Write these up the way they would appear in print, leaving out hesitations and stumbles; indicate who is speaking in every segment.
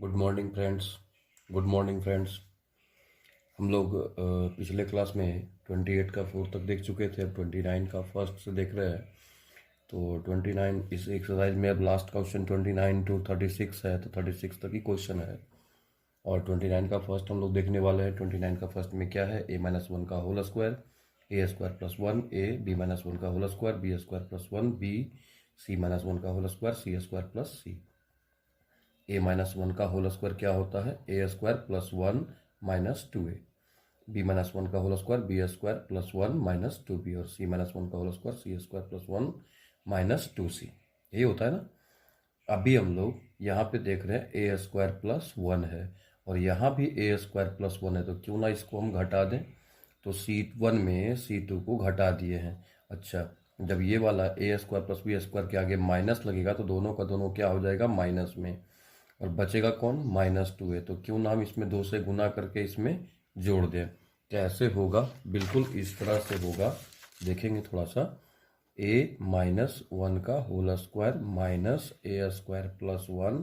Speaker 1: Good morning friends. Good morning friends. हम लोग पिछले क्लास में 28 का फोर्थ तक देख चुके थे। अब 29 का फर्स्ट से देख रहे हैं। तो 29 इस एक्सरसाइज में अब लास्ट क्वेश्चन 29 टू 36 है, तो 36 तक ही क्वेश्चन है। और 29 का फर्स्ट हम लोग देखने वाले हैं। 29 का फर्स्ट में क्या है? a-1 का whole square, a² plus 1, a b-1 का whole square, b² plus 1, b c-1 का whole square, c² plus c। a-1 का होल स्क्वायर क्या होता है? a² plus 1 minus 2a। b-1 का whole square b² plus 1 minus 2b। और c-1 का whole square c² plus 1 minus 2c। यही होता है ना। अभी हम लोग यहाँ पे देख रहे हैं a² प्लस 1 है और यहाँ भी a² प्लस 1 है, तो क्यों ना इसको हम घटा दें। तो c1 में c2 को घटा दिए हैं। अच्छा, जब ये वाला a² प्लस b² के आगे माइनस लगेगा तो दोनों का दोनों क्या हो जाएगा? माइनस में। और बचेगा कौन? -2 है। तो क्यों ना हम इसमें 2 से गुना करके इसमें जोड़ दें। कैसे होगा? बिल्कुल इस तरह से होगा, देखेंगे थोड़ा सा। a-1 का whole square minus a² plus 1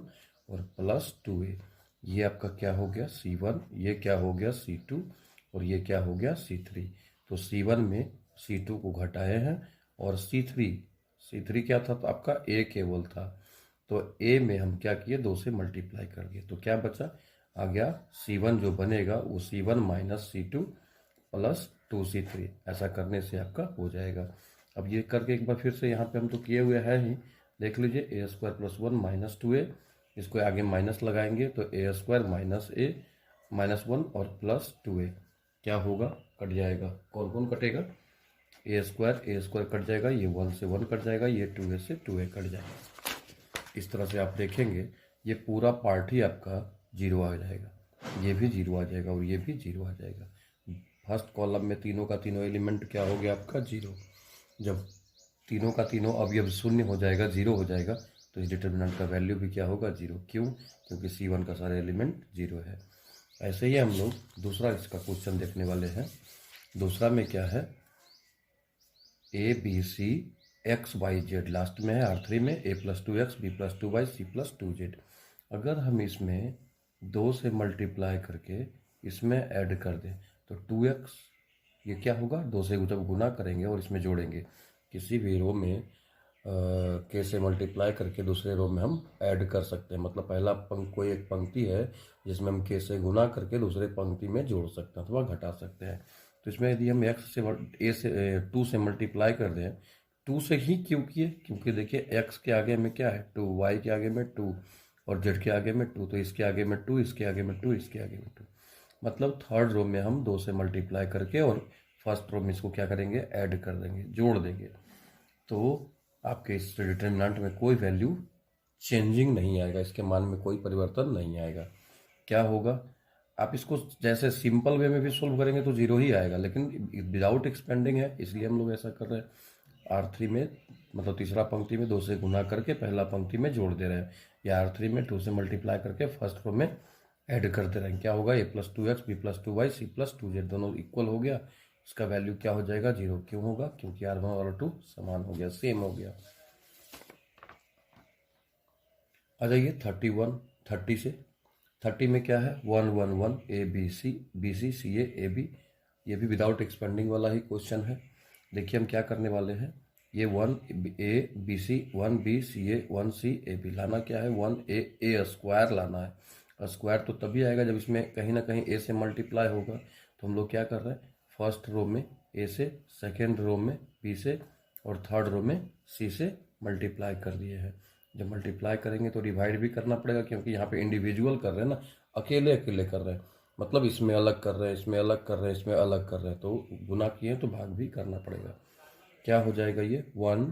Speaker 1: और प्लस 2a। ये आपका क्या हो गया? c1। ये क्या हो गया? c2। और ये क्या हो गया? c3। तो c1 में c2 को घटाए हैं और c3 क्या था? तो आपका a केवल था। तो a में हम क्या किए? 2 से मल्टीप्लाई कर दिए। तो क्या बचा? आ गया c1 जो बनेगा वो c1 minus c2 plus 2c3। ऐसा करने से आपका हो जाएगा। अब ये करके एक बार फिर से यहाँ पे हम तो किए हुए हैं ही, देख लीजिए। a² प्लस 1 माइनस 2a, इसको आगे माइनस लगाएंगे तो a² माइनस a माइनस 1 और प्लस 2a क्या होगा? कट जाएगा। कौन कौन कटेगा? a² कट जाएगा, ये 1 से 1 कट जाएगा, ये 2a से 2a कट जाएगा। इस तरह से आप देखेंगे ये पूरा पार्ट ही आपका जीरो आ जाएगा, ये भी जीरो आ जाएगा और ये भी जीरो आ जाएगा। फर्स्ट कॉलम में तीनों का तीनों एलिमेंट क्या हो गया आपका? जीरो। जब तीनों का तीनों अवयव शून्य हो जाएगा, जीरो हो जाएगा, तो इस डिटर्मिनेंट का वैल्यू भी क्या होगा? जीरो। क्यों? क्योंकि c1 का सारे एलिमेंट जीरो है। ऐसे ही हम लोग दूसरा इसका क्वेश्चन देखने वाले हैं। दूसरा में क्या है? A B C X Y Z last में है, R3 में a plus 2x b plus 2y c plus 2z। अगर हम इसमें 2 से मल्टीप्लाई करके इसमें ऐड कर दें तो 2x, ये क्या होगा? 2 से जब गुना करेंगे और इसमें जोड़ेंगे, किसी भी रो में के से मल्टीप्लाई करके दूसरे रो में हम ऐड कर सकते हैं। मतलब पहला कोई एक पंक्ति है जिसमें हम के से गुना करके दूसरे पंक्ति में जोड़ सकते हैं अथवा घटा सकते हैं। तो इसमें यदि हम x से a से 2 से मल्टीप्लाई कर दें, 2 से ही क्यों किए? क्योंकि देखिए x के आगे में क्या है? 2, y के आगे में 2 और z के आगे में 2, तो इसके आगे में 2, इसके आगे में 2, इसके आगे में 2। मतलब थर्ड रो में हम 2 से मल्टीप्लाई करके और फर्स्ट रो में इसको क्या करेंगे? ऐड कर देंगे, जोड़ देंगे। तो आपके इस डिटर्मिनेंट में कोई वैल्यू चेंजिंग नहीं आएगा, इसके मान में कोई परिवर्तन नहीं आएगा। क्या होगा? आप इसको जैसे सिंपल वे में भी सोल्व करेंगे तो जीरो ही आएगा, लेकिन विदाउट एक्सपेंडिंग है, इसलिए हम लोग ऐसा कर रहे हैं। R3 में मतलब तीसरा पंक्ति में 2 से गुना करके पहला पंक्ति में जोड़ दे रहे हैं, या R3 में 2 से मल्टीप्लाई करके फर्स्ट रो में ऐड कर दे रहे हैं। क्या होगा? a plus 2x b plus 2y c plus 2z दोनों इक्वल हो गया। इसका वैल्यू क्या हो जाएगा? जीरो। क्यों होगा? क्योंकि R1 और R2 समान हो गया, सेम हो गया। आ जाइए 30 से। 30 में क्या है? 1 1 1 a b c b c c a a b। ये भी विदाउट एक्सपेंडिंग वाला ही क्वेश्चन है। देखिए हम क्या करने वाले हैं। ये 1 a b c 1 b c a 1 c a b लाना क्या है? 1 a स्क्वायर लाना है। स्क्वायर तो तभी आएगा जब इसमें कहीं ना कहीं a से मल्टीप्लाई होगा। तो हम लोग क्या कर रहे हैं? फर्स्ट रो में a से, सेकेंड रो में b से और थर्ड रो में c से मल्टीप्लाई कर दिए हैं। जब मल्टीप्लाई करेंगे तो डिवाइड भी करना पड़ेगा, क्योंकि यहाँ पे इंडिविजुअल कर रहे हैं ना, अकेले अकेले कर रहे हैं। मतलब इसमें अलग कर रहे हैं, इसमें अलग कर रहे हैं, इसमें अलग कर रहे हैं, तो गुना किए तो भाग भी करना पड़ेगा। क्या हो जाएगा? ये 1,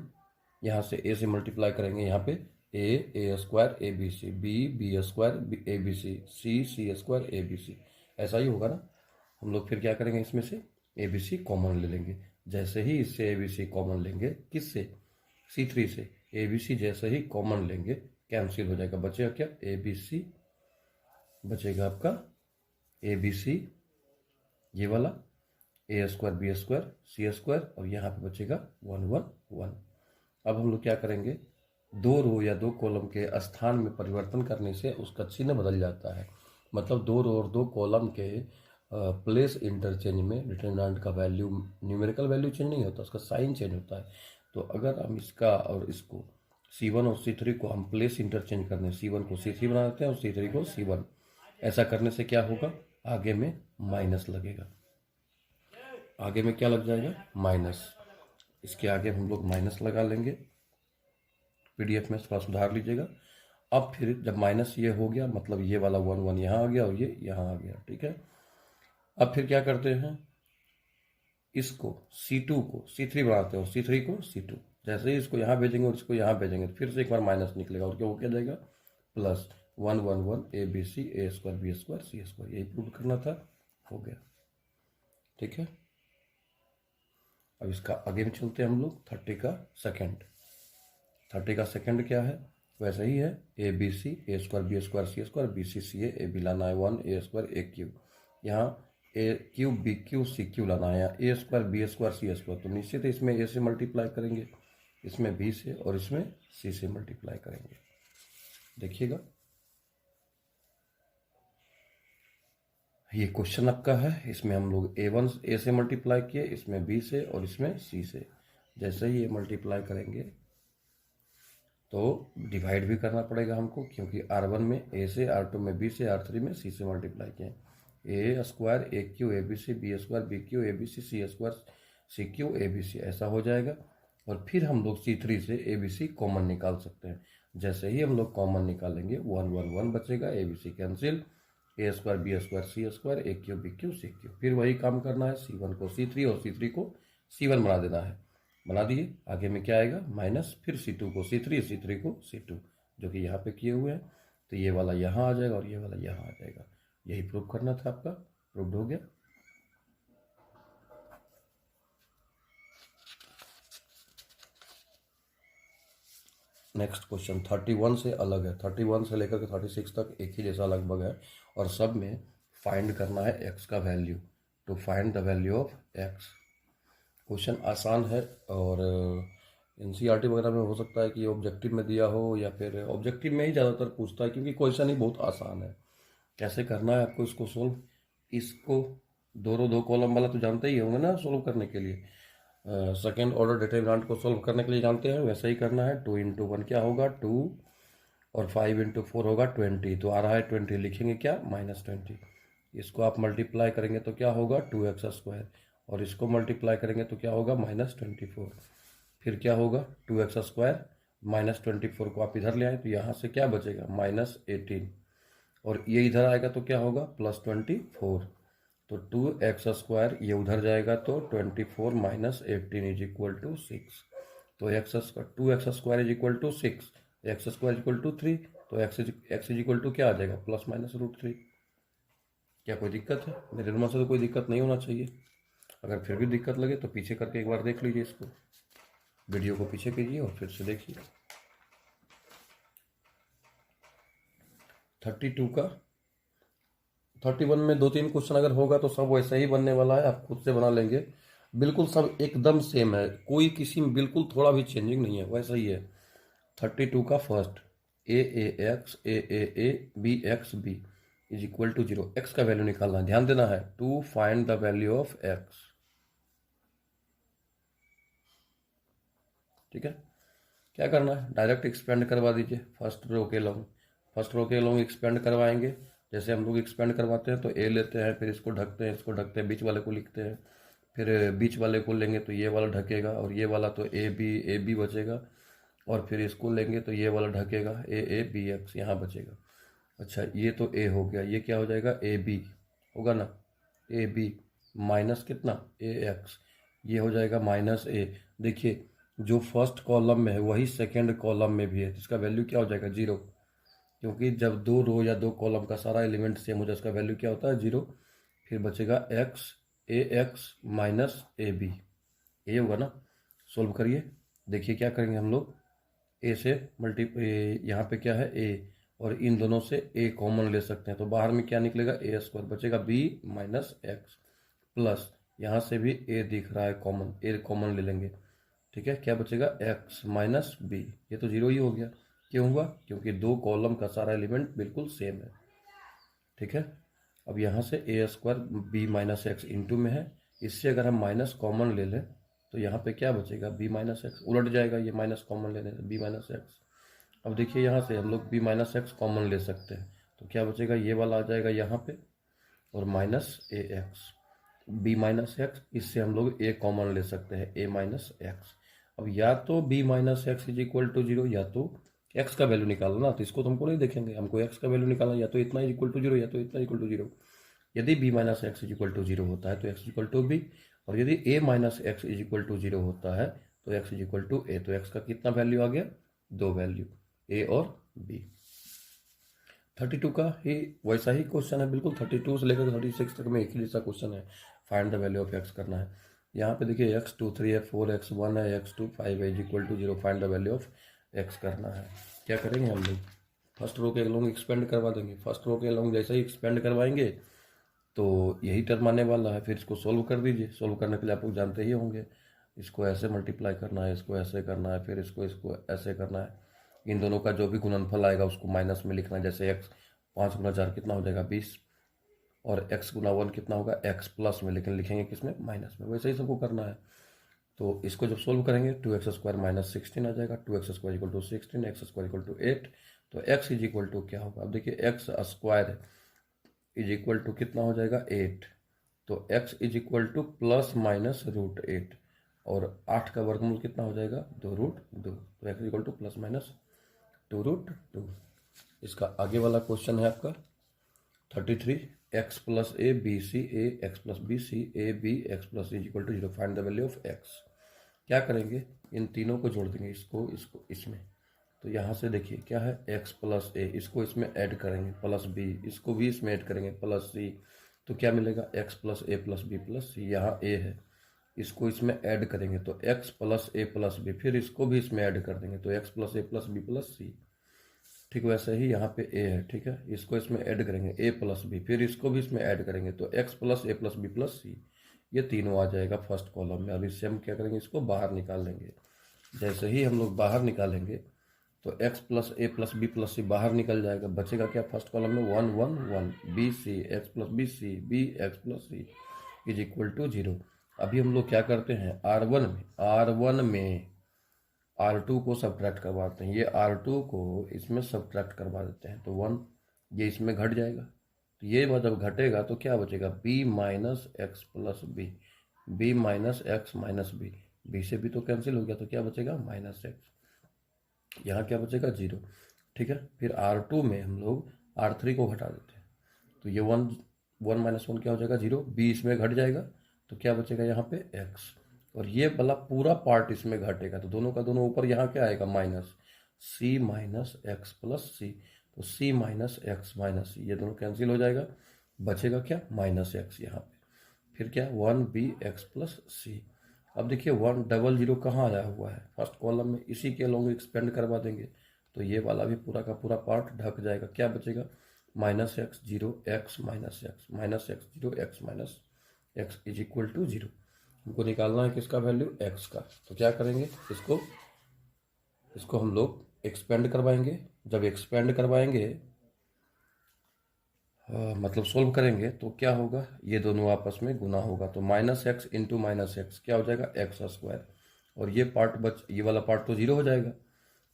Speaker 1: यहाँ से a से मल्टीप्लाई करेंगे, यहाँ पे a square A B C, b square A B C, c square A B C. ऐसा ही होगा ना। हम लोग फिर क्या करेंगे? इसमें से ए बी सी कॉमन ले लेंगे। जैसे ही इससे ए बी सी कॉमन लेंगे, किससे? C3 से ए बी सी जैसे ही कॉमन लेंगे कैंसिल हो जाएगा। बचेगा क्या? ए बी सी बचेगा आपका, ए बी सी ये वाला, a square B square C square, और यहाँ पे बचेगा 1 1 1। अब हम लोग क्या करेंगे? दो रो या दो कॉलम के स्थान में परिवर्तन करने से उसका चिन्ह बदल जाता है। मतलब दो रो और दो कॉलम के प्लेस इंटरचेंज में डिटरमिनेंट का वैल्यू, न्यूमेरिकल वैल्यू चेंज नहीं होता, उसका साइन चेंज होता है। तो अगर हम इसका और इसको C1 और C3 को हम प्लेस इंटरचेंज करने, C1 को C3 बना देते हैं और C3 को C1, ऐसा करने से क्या होगा, आगे में माइनस लगेगा। आगे में क्या लग जाएगा, माइनस। इसके आगे हम लोग माइनस लगा लेंगे। PDF में थोड़ा सुधार लीजिएगा। अब फिर जब माइनस ये हो गया, मतलब ये वाला 1 1 यहाँ आ गया और ये यहाँ आ गया, ठीक है। अब फिर क्या करते हैं, इसको C2 को C3 बनाते हैं और C3 को C2। जैसे ही इसको यहाँ भेजेंगे और इसको यहाँ भेजेंगे तो फिर से एक बार माइनस निकलेगा और क्या हो क्या जाएगा, plus 1 1 1 ABC A square B square C square, यही प्रूव करना था, हो गया, ठीक है। अब इसका आगे में चलते हैं हम लोग। 30 का सेकंड, 30 का सेकंड क्या है, वैसे ही है, ABC A square B square C square BC CA AB लाना है 1 A स्क्वायर A क्यूब, यहाँ A cube B Q C cube लाना है, A square B square C square. तो निश्चित है इसमें ए से मल्टीप्लाई करेंगे, इसमें बी से और इसमें सी से मल्टीप्लाई करेंगे। देखिएगा ये क्वेश्चन आपका है, इसमें हम लोग A1 ए से मल्टीप्लाई किए, इसमें बी से और इसमें सी से। जैसे ही ये मल्टीप्लाई करेंगे तो डिवाइड भी करना पड़ेगा हमको, क्योंकि R1 में ए से, R2 में बी से, R3 में सी से मल्टीप्लाई किए। A square A cube A B C B square B cube A B C C square C cube A B C, ऐसा हो जाएगा। और फिर हम लोग C3 से ए बी सी कॉमन निकाल सकते हैं। जैसे ही हम लोग कॉमन निकालेंगे 1 1 1 बचेगा, A B C cancel, A square B square C square A Q B Q C Q. फिर वही काम करना है, C1 को C3 और C3 को C1 बना देना है। बना दिए, आगे में क्या आएगा, माइनस, फिर C2 को C3 C3 को C2, जो कि यहाँ पे किए हुए हैं। तो ये वाला यहाँ आ जाएगा और ये वाला यहाँ आ जाएगा। यही प्रूव करना था आपका, प्रूव्ड हो गया। नेक्स्ट क्वेश्चन 31 से अलग है, 31 से लेकर के 36 तक एक ही जैसा लगभग है, और सब में फाइंड करना है x का value. To find the value of x। Question आसान है और NCERT वगैरह में हो सकता है कि ऑब्जेक्टिव में दिया हो, या फिर ऑब्जेक्टिव में ही ज़्यादातर पूछता है, क्योंकि क्वेश्चन ही बहुत आसान है। कैसे करना है आपको इसको सोल्व, इसको दो रो दो कॉलम वाला तो जानते ही होंगे ना सोल्व करने के लिए। सेकेंड ऑर्डर डिटरमिनेंट को सोल्व करने के लिए जानते हैं, वैसे ही करना है। 2 × 1 क्या होगा 2, और 5 × 4 होगा 20। तो आ रहा है 20, लिखेंगे क्या, -20। इसको आप मल्टीप्लाई करेंगे तो क्या होगा 2x², और इसको मल्टीप्लाई करेंगे तो क्या होगा -24। फिर क्या होगा 2x², -24 को आप इधर ले आए तो यहाँ से क्या बचेगा -18, और ये इधर आएगा तो क्या होगा +24। तो 2x², ये उधर जाएगा तो 24 - 18 = 6। तो 2x² = 6, x² = 3, तो x क्या आ जाएगा ±√3। क्या कोई दिक्कत है, मेरे अनुमान से तो कोई दिक्कत नहीं होना चाहिए। अगर फिर भी दिक्कत लगे तो पीछे करके एक बार देख लीजिए, इसको वीडियो को पीछे कीजिए और फिर से देखिए। 32 का 31 में 2-3 क्वेश्चन अगर होगा तो सब वैसा ही बनने वाला है, आप खुद से बना लेंगे। बिल्कुल सब एकदम सेम है, कोई किसी में बिल्कुल थोड़ा भी चेंजिंग नहीं है, वैसा ही है। 32 का first, AX A B X B = 0। x का वैल्यू निकालना है, ध्यान देना है। To find the value of x, ठीक है। क्या करना है, डायरेक्ट एक्सपेंड करवा दीजिए। फर्स्ट रो के लॉन्ग एक्सपेंड करवाएंगे। जैसे हम लोग एक्सपेंड करवाते हैं तो ए लेते हैं, फिर इसको ढकते हैं, इसको ढकते हैं, बीच वाले को लिखते हैं, फिर बीच वाले को लेंगे तो ये वाला ढकेगा, और ये वाला तो ए बी बचेगा, और फिर इसको लेंगे तो ये वाला ढकेगा, ए बी एक्स यहाँ बचेगा। अच्छा ये तो ए हो गया, ये क्या हो जाएगा ए बी होगा ना, ए बी माइनस कितना ए एक्स, ये हो जाएगा -a। देखिए जो फर्स्ट कॉलम में है वही सेकेंड कॉलम में भी है, इसका वैल्यू क्या हो जाएगा 0, क्योंकि जब दो रो या दो कॉलम का सारा एलिमेंट सेम हो जाए इसका वैल्यू क्या होता है 0। फिर बचेगा ax - ab, ये होगा ना। सोल्व करिए, देखिए क्या करेंगे हम लोग, ए से यहाँ पे क्या है a, और इन दोनों से a कॉमन ले सकते हैं, तो बाहर में क्या निकलेगा a² बचेगा b - x, प्लस यहाँ से भी a दिख रहा है कॉमन, a कॉमन ले लेंगे, ठीक है, क्या बचेगा x माइनस बी, ये तो जीरो ही हो गया। क्यों हुआ? क्योंकि दो कॉलम का सारा एलिमेंट बिल्कुल सेम है। ठीक है, अब यहाँ से A square B minus X into में है, इससे अगर हम माइनस कॉमन ले लें तो यहाँ पे क्या बचेगा? बी माइनस एक्स, उलट जाएगा ये माइनस कॉमन लेने से, बी माइनस एक्स। अब देखिए यहाँ से हम लोग बी माइनस एक्स कॉमन ले सकते हैं, तो क्या बचेगा? ये वाला आ जाएगा यहाँ पे, और माइनस ए एक्स, बी माइनस एक्स, इससे हम लोग ए कॉमन ले सकते हैं, ए माइनस एक्स। अब या तो B minus X is equal to zero, या तो एक्स का वैल्यू निकालना ना, तो इसको तो हमको नहीं देखेंगे, हमको एक्स का वैल्यू निकालना, या तो इतना इज इक्वल टू जीरो या तो इतना इक्वल टू जीरो। यदि B minus X is equal to zero होता है तो एक्स इक्वल टू बी, और यदि A minus X is equal to zero होता है तो X is equal to A. तो एक्स का कितना वैल्यू आ गया? दो वैल्यू, ए और बी। 32 का ही वैसा ही क्वेश्चन है बिल्कुल, 32 से लेकर 36 तक में एक ही जैसा क्वेश्चन है। Find the value of X करना है। यहाँ पे देखिए x2 3 है, 4x1 है, x2 5 है, is equal to zero. Find the value of X करना है। क्या करेंगे हम लोग? फर्स्ट रो के अलोंग एक्सपेंड करवा देंगे। फर्स्ट रो के अलोंग जैसे ही एक्सपेंड करवाएंगे तो यही टर्म आने वाला है, फिर इसको सोल्व कर दीजिए। सोल्व करने के लिए आप लोग जानते ही होंगे, इसको ऐसे मल्टीप्लाई करना है, इसको ऐसे करना है, फिर इसको ऐसे करना है। इन दोनों का जो भी गुणनफल आएगा उसको माइनस में लिखना है। जैसे x 5 गुना 4 कितना हो जाएगा? 20, और x गुना 1 कितना होगा? x प्लस में, लेकिन लिखेंगे किसमें? माइनस में। वैसे ही सबको करना है। तो इसको जब सोल्व करेंगे 2x स्क्वायर माइनस 16 आ जाएगा। 2x square equal to 16, X square equal to 8। तो x इज इक्वल टू क्या होगा? अब देखिए x square is equal to कितना हो जाएगा? 8। तो x is equal to plus minus root 8, और 8 का वर्गमूल कितना हो जाएगा? 2 रूट 2। तो x equal to plus minus 2 root 2। इसका आगे वाला क्वेश्चन है आपका 33, X plus A B C A X plus B C A B X plus is equal to zero. Find the value of X. क्या करेंगे? इन तीनों को जोड़ देंगे, इसको इसको इसमें। तो यहाँ से देखिए क्या है? एक्स प्लस ए, इसको इसमें ऐड करेंगे, प्लस बी, इसको भी इसमें ऐड करेंगे, प्लस सी। तो क्या मिलेगा? X plus A plus B plus सी। यहाँ ए है, इसको इसमें ऐड करेंगे तो x plus A plus B, फिर इसको भी इसमें ऐड कर देंगे तो x plus A plus B plus सी। ठीक वैसे ही यहाँ पे ए है, ठीक है, इसको इसमें ऐड करेंगे ए प्लस बी, फिर इसको भी इसमें ऐड करेंगे तो x plus A plus B plus सी। ये तीनों आ जाएगा फर्स्ट कॉलम में। अब इससे हम क्या करेंगे? इसको बाहर निकाल लेंगे। जैसे ही हम लोग बाहर निकालेंगे तो x plus A plus B plus सी बाहर निकल जाएगा। बचेगा क्या फर्स्ट कॉलम में? 1 1 1 B C X plus B C B X plus C is equal to zero. अभी हम लोग क्या करते हैं? R1 में R2 को सब्ट्रैक्ट करवाते हैं। ये R2 को इसमें सब्ट्रैक्ट करवा देते हैं तो 1, ये इसमें घट जाएगा। तो ये जब घटेगा तो क्या बचेगा? b minus X plus B, B minus X minus B, B से भी तो कैंसिल हो गया, तो क्या बचेगा? Minus X. यहाँ क्या बचेगा? जीरो। ठीक है, फिर R2 में हम लोग R3 को घटा देते हैं तो ये 1 माइनस 1 क्या हो जाएगा? जीरो। b इसमें घट जाएगा तो क्या बचेगा यहाँ पे? x, और ये वाला पूरा पार्ट इसमें घटेगा तो दोनों का दोनों ऊपर यहाँ क्या आएगा? Minus c minus X plus C. तो c minus X minus C, ये दोनों कैंसिल हो जाएगा। बचेगा क्या? माइनस एक्स यहाँ पे। फिर क्या? 1b x plus C. अब देखिए 100 कहाँ आया हुआ है? फर्स्ट कॉलम में। इसी के अलोंग एक्सपेंड करवा देंगे तो ये वाला भी पूरा का पूरा पार्ट ढक जाएगा। क्या बचेगा? Minus X zero X minus X minus X zero X minus X is equal to zero. हमको निकालना है किसका वैल्यू? एक्स का। तो क्या करेंगे? इसको हम लोग एक्सपेंड करवाएंगे। जब एक्सपेंड करवाएंगे मतलब सोल्व करेंगे तो क्या होगा? ये दोनों आपस में गुना होगा तो minus X into minus x क्या हो जाएगा? X square. और ये पार्ट ये वाला पार्ट तो जीरो हो जाएगा।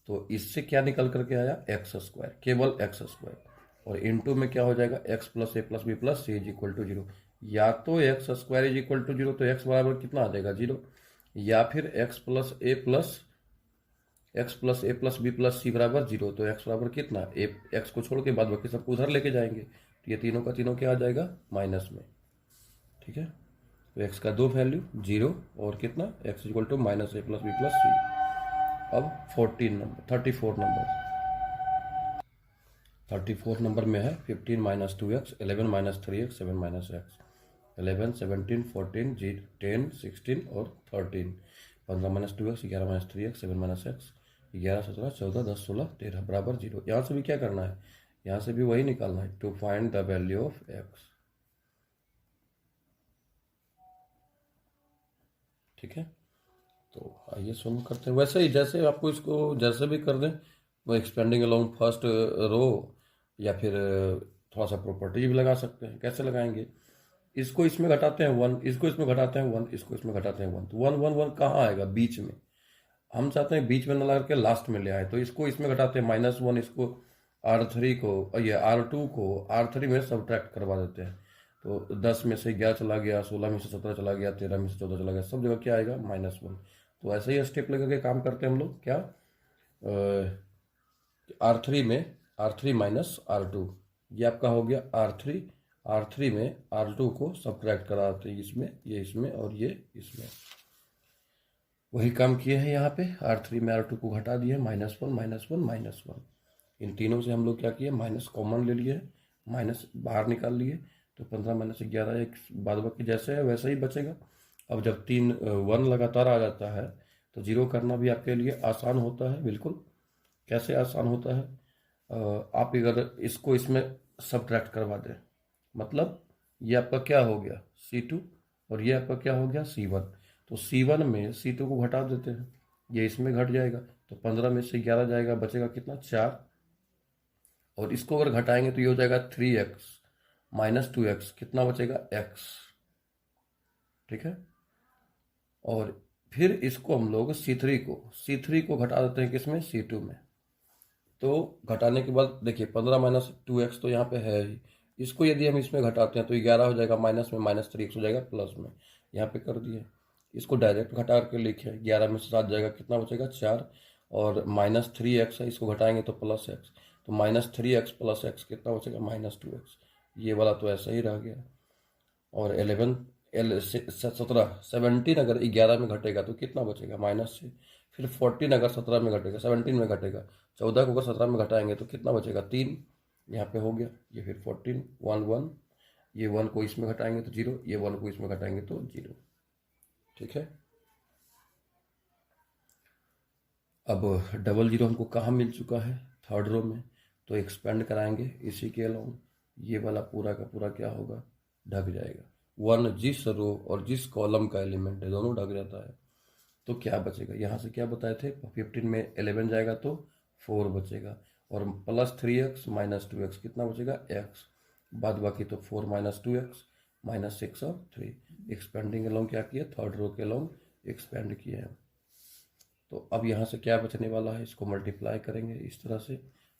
Speaker 1: तो इससे क्या निकल करके आया? एक्स स्क्वायर, केवल एक्स स्क्वायर। और इंटू में क्या हो जाएगा? X plus A plus B plus C is equal to zero. या तो X square is equal to zero, तो एक्स बराबर कितना आ जाएगा? जीरो। या फिर X plus A plus B plus C बराबर जीरो। तो एक्स बराबर कितना? एक्स को छोड़ के बाद बाकी सबको उधर लेके जाएंगे तो ये तीनों का तीनों क्या आ जाएगा? माइनस में। ठीक है, तो एक्स का दो वैल्यू, जीरो और कितना? X equal to minus A plus B plus C. अब 34 नंबर में है 15 minus 2x, 11 minus 3x, 7 minus x. 11 17 14 10 16 और 13। 15 minus 2x, 11 minus 3x, 7 minus x, 11 17 14 10 16 13 बराबर जीरो। यहाँ से भी क्या करना है? यहाँ से भी वही निकालना है, to find the value of X. ठीक है, तो आइए शुरू करते हैं। वैसे ही जैसे आपको इसको जैसे भी कर दें, वो एक्सपेंडिंग अलोंग फर्स्ट रो, या फिर थोड़ा सा प्रॉपर्टी भी लगा सकते हैं। कैसे लगाएंगे? इसको इसमें घटाते हैं 1, इसको इसमें घटाते हैं 1, इसको इसमें घटाते हैं 1, तो 1 1 1 कहाँ आएगा? बीच में। हम चाहते हैं बीच में न लगा के लास्ट में ले आए, तो इसको इसमें घटाते हैं -1, इसको R3 को, ये R2 को R3 में सब्ट्रैक्ट करवा देते हैं। तो 10 में से 11 चला गया, 16 में से 17 चला गया, 13 में से 14 चला गया, सब जगह क्या आएगा? -1। तो ऐसे ही स्टेप लेकर के काम करते हैं हम लोग। क्या? R3 में R3 माइनस R2, ये आपका हो गया R3। R3 में R2 को सब्ट्रैक्ट कराते हैं, इसमें, ये इसमें और ये इसमें। वही काम किए हैं यहाँ पे। R3 में R2 को घटा दिए, -1 -1 -1। इन तीनों से हम लोग क्या किए? माइनस कॉमन ले लिए, माइनस बाहर निकाल लिए, तो 15 - 11 एक बाद बाकी जैसे है वैसे ही बचेगा। अब जब 3 1 लगातार आ जाता है तो जीरो करना भी आपके लिए आसान होता है, बिल्कुल। कैसे आसान होता है? आप अगर इसको इसमें सब्ट्रैक्ट करवा दें, मतलब ये आपका क्या हो गया? C2, और ये आपका क्या हो गया? C1। तो C1 में C2 को घटा देते हैं, ये इसमें घट जाएगा, तो 15 में से 11 जाएगा, बचेगा कितना? 4। और इसको अगर घटाएंगे तो ये हो जाएगा 3x -2x, कितना बचेगा? x। ठीक है। और फिर इसको हम लोग C3 को घटा देते हैं, किसमें? C2 में। तो घटाने के बाद देखिए 15 - 2x तो यहाँ पे है ही, इसको यदि हम इसमें घटाते हैं तो 11 हो जाएगा, माइनस में -3x हो जाएगा, प्लस में यहाँ पे कर दिए। इसको डायरेक्ट घटा करके लिखे, 11 में से 7 जाएगा, कितना बचेगा? 4। और -3x है, इसको घटाएंगे तो +x, तो -3x + x कितना बचेगा? -2x। ये वाला तो ऐसा ही रह गया। और 17 अगर 11 में घटेगा तो कितना बचेगा? -6। फिर 14 अगर 17 में घटेगा, 17 में घटेगा, 14 को अगर 17 में घटाएंगे तो कितना बचेगा? 3। यहाँ पे हो गया ये, फिर 14 1 1, ये 1 को इसमें घटाएंगे तो 0, ये 1 को इसमें घटाएंगे तो 0। ठीक है। अब डबल जीरो हमको कहाँ मिल चुका है? थर्ड रो में। तो एक्सपेंड कराएंगे इसी के अलाउंग, ये वाला पूरा का पूरा क्या होगा? ढक जाएगा। 1 जिस रो और जिस कॉलम का एलिमेंट है दोनों ढक जाता है। तो क्या बचेगा? यहाँ से क्या बताए थे? 15 में 11 जाएगा तो 4 बचेगा, और +3x -2x कितना बचेगा? x। बाद बाकी तो 4 - 2x -6 और 3। एक्सपेंडिंग अलोंग क्या किया? थर्ड रो के अलोंग एक्सपेंड किए हैं। तो अब यहाँ से क्या बचने वाला है? इसको मल्टीप्लाई करेंगे इस तरह से,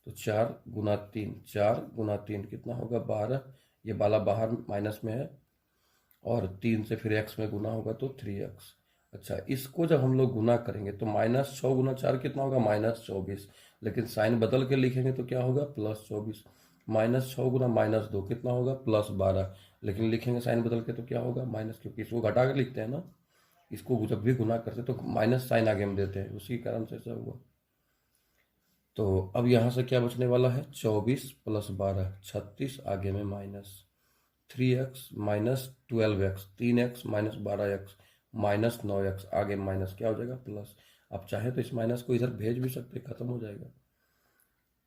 Speaker 1: तो 4 × 3, 4 × 3 कितना होगा? 12। ये वाला बाहर माइनस में है, और 3 से फिर x में गुना होगा तो 3x। अच्छा, इसको जब हम लोग गुना करेंगे तो -6 × 4 कितना होगा? -24। लेकिन साइन बदल के लिखेंगे तो क्या होगा? +24। -6 × -2 कितना होगा? +12। लेकिन लिखेंगे साइन बदल के तो क्या होगा? माइनस, क्योंकि इसको घटा के लिखते हैं ना, इसको जब भी गुना करते तो माइनस साइन आगे में देते हैं, उसी कारण से ऐसा हुआ। तो अब यहाँ से क्या बचने वाला है? 24 + 12 36, आगे में -3x -12x, 3x -12x -9x, आगे माइनस क्या हो जाएगा? प्लस। आप चाहे तो इस माइनस को इधर भेज भी सकते, खत्म हो जाएगा।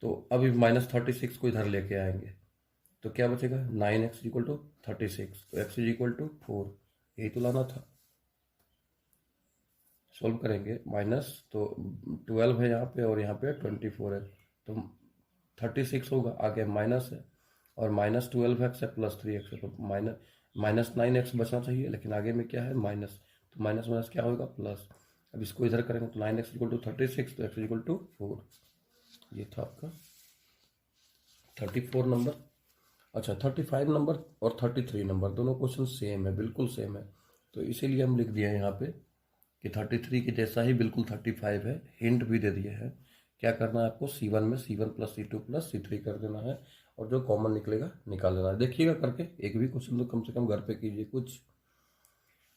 Speaker 1: तो अभी -36 को इधर लेके आएंगे तो क्या बचेगा? 9x = 36, तो x = 4। यही तो लाना था। सोल्व करेंगे, माइनस तो 12 है यहाँ पे, और यहाँ पे 24 है, तो 36 होगा, आगे माइनस है, और -12x है +3x है, तो -9x बचना चाहिए, लेकिन आगे में क्या है? माइनस, तो माइनस माइनस क्या होगा? प्लस। अब इसको इधर करेंगे तो 9x = 36, तो x = 4। ये था आपका 34 नंबर। अच्छा, 35 नंबर और 33 नंबर दोनों क्वेश्चन सेम है, बिल्कुल सेम है, तो इसीलिए हम लिख दिए यहाँ पे कि 33 के जैसा ही बिल्कुल 35 है। हिंट भी दे दिए हैं। क्या करना है आपको? C1 में C1 + C2 + C3 कर देना है, और जो कॉमन निकलेगा निकाल देना है। देखिएगा करके, एक भी क्वेश्चन तो कम से कम घर पे कीजिए कुछ।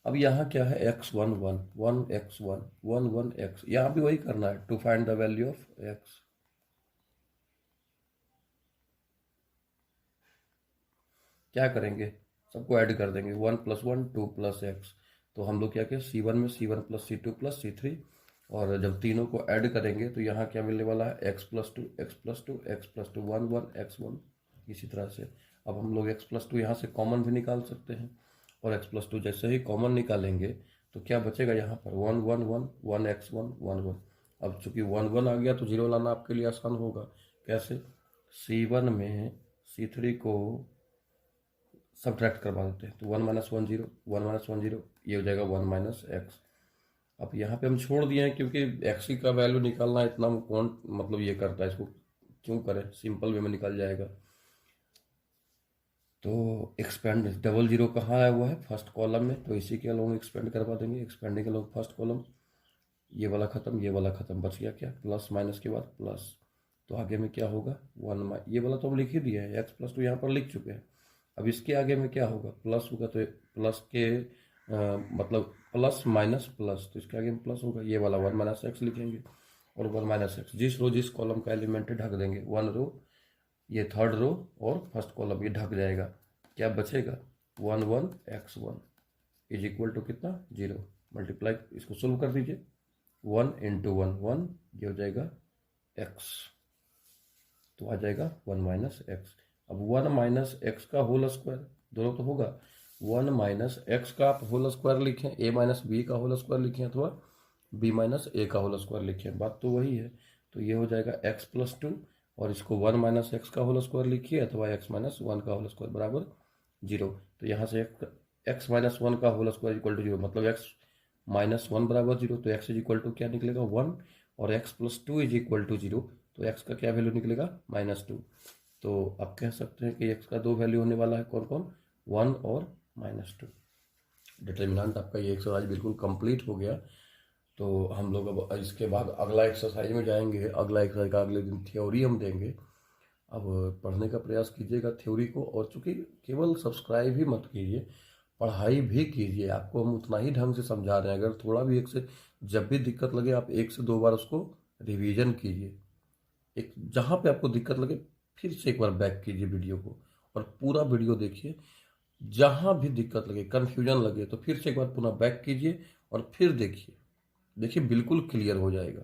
Speaker 1: अब यहाँ क्या है? x1 1 1x1 1 1x, यहाँ भी वही करना है, to find the value of x। क्या करेंगे? सबको ऐड कर देंगे, 1 + 1 2 + x। तो हम लोग क्या किया? C1 में C1 + C2 + C3, और जब तीनों को ऐड करेंगे तो यहाँ क्या मिलने वाला है? x + 2 x + 2 x + 2 1 1 x1। इसी तरह से अब हम लोग x + 2 यहाँ से कॉमन भी निकाल सकते हैं, और x + 2 जैसे ही कॉमन निकालेंगे तो क्या बचेगा यहाँ पर 1 1 1 1 x 1 1 1। अब चूंकि 1 1 आ गया तो 0 लाना आपके लिए आसान होगा। कैसे? C1 में C3 को सब्ट्रैक्ट करवा देते हैं, तो 1 माइनस 1 0, 1 माइनस 1 0, ये हो जाएगा 1 माइनस एक्स। अब यहाँ पे हम छोड़ दिए हैं क्योंकि एक्स का वैल्यू निकालना इतना कौन मतलब ये करता है, इसको क्यों करें, सिंपल वे में निकल जाएगा। तो एक्सपेंड डबल जीरो कहाँ आया हुआ है? फर्स्ट कॉलम में, तो इसी के अलोंग एक्सपेंड करवा देंगे। एक्सपेंडिंग अलोंग फर्स्ट कॉलम, ये वाला खत्म, ये वाला खत्म, बच गया क्या? प्लस माइनस के बाद प्लस, तो आगे में क्या होगा? 1 ये वाला तो हम लिख ही दिए हैं, एक्स प्लस 2 यहाँ पर लिख चुके हैं। अब इसके आगे में क्या होगा? प्लस होगा, तो प्लस के मतलब प्लस माइनस प्लस, तो इसके आगे में प्लस होगा, ये वाला 1 माइनस एक्स लिखेंगे। और 1 माइनस एक्स जिस रो जिस कॉलम का एलिमेंट ढक देंगे, 1 रो, ये थर्ड रो और फर्स्ट कॉलम ये ढक जाएगा। क्या बचेगा? 1 1 x 1 इज इक्वल टू कितना? 0। मल्टीप्लाई, इसको सोल्व कर दीजिए। 1 इंटू 1 1, ये हो जाएगा x, तो आ जाएगा 1 माइनस एक्स। अब 1 माइनस एक्स का होल स्क्वायर, दोनों तो होगा, 1 माइनस एक्स का आप होल स्क्वायर लिखें, a माइनस बी का होल स्क्वायर लिखें, अथवा b माइनस ए का होल स्क्वायर लिखें, बात तो वही है। तो ये हो जाएगा x प्लस 2, और इसको 1 माइनस एक्स का होल स्क्वायर लिखिए, अथवा x माइनस 1 का होल स्क्वायर बराबर 0। तो यहाँ से x माइनस 1 का होल स्क्वायर इक्वल टू 0, मतलब x माइनस 1 बराबर 0, तो x इज इक्वल टू क्या निकलेगा? 1, और x plus 2 is equal to 0, तो x का क्या वैल्यू निकलेगा? -2। तो आप कह सकते हैं कि x का दो वैल्यू होने वाला है, कौन कौन? 1 और -2। डिटर्मिनेंट आपका ये एक्सरसाइज बिल्कुल कंप्लीट हो गया। तो हम लोग अब इसके बाद अगला एक्सरसाइज में जाएंगे। अगला एक्सरसाइज का अगले दिन थ्योरी हम देंगे। अब पढ़ने का प्रयास कीजिएगा थ्योरी को, और चूंकि केवल सब्सक्राइब ही मत कीजिए, पढ़ाई भी कीजिए। आपको हम उतना ही ढंग से समझा रहे हैं, अगर थोड़ा भी एक से जब भी दिक्कत लगे आप 1 से 2 बार उसको रिवीजन कीजिए। एक जहाँ पे आपको दिक्कत लगे फिर से एक बार बैक कीजिए वीडियो को, और पूरा वीडियो देखिए। जहाँ भी दिक्कत लगे, कन्फ्यूजन लगे, तो फिर से एक बार पुनः बैक कीजिए और फिर देखिए, बिल्कुल क्लियर हो जाएगा।